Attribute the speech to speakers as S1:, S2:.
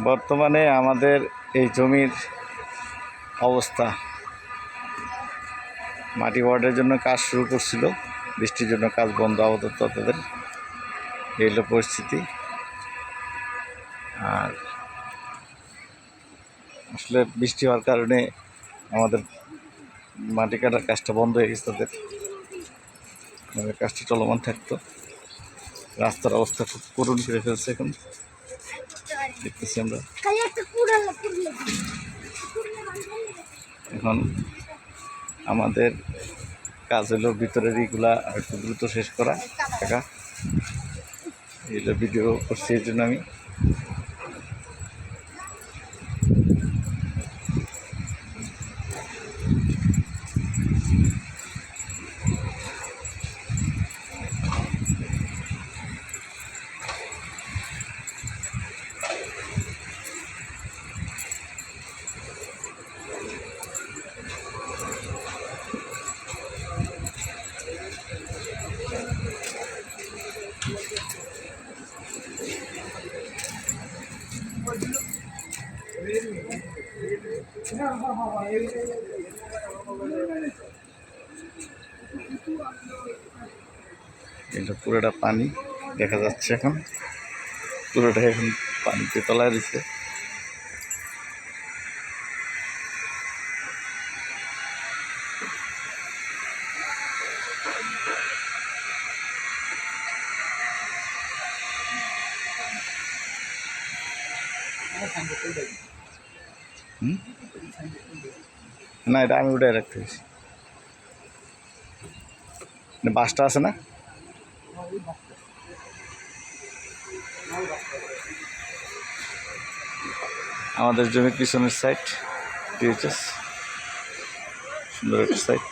S1: বর্তমানে আমাদের এই জমির অবস্থা, মাটি ওয়ার্ডের জন্য কাজ শুরু করছিল, বৃষ্টির জন্য কাজ বন্ধ আপাতত তাদের, এই হলো পরিস্থিতি। আর আসলে বৃষ্টি হওয়ার কারণে আমাদের মাটি কাটার কাজটা বন্ধ হয়ে গেছে তাদের, কাজটা চলমান থাকতো। রাস্তার অবস্থা খুব করুণ করে ফেলছে এখন, দেখতেছি আমরা। এখন আমাদের কাজ হলো ভিতরের এইগুলা একটু দ্রুত শেষ করা। টাকা এইগুলো ভিডিও করছি এই জন্য আমি। এটা পুরোটা পানি দেখা যাচ্ছে, এখন পুরোটা এখন পানিতে তলায় দিচ্ছে। না, এটা আমি উঠে রাখতে হয়েছি। বাসটা আছে না, আমাদের জমির পিছনের সাইড, সুন্দর একটা সাইড।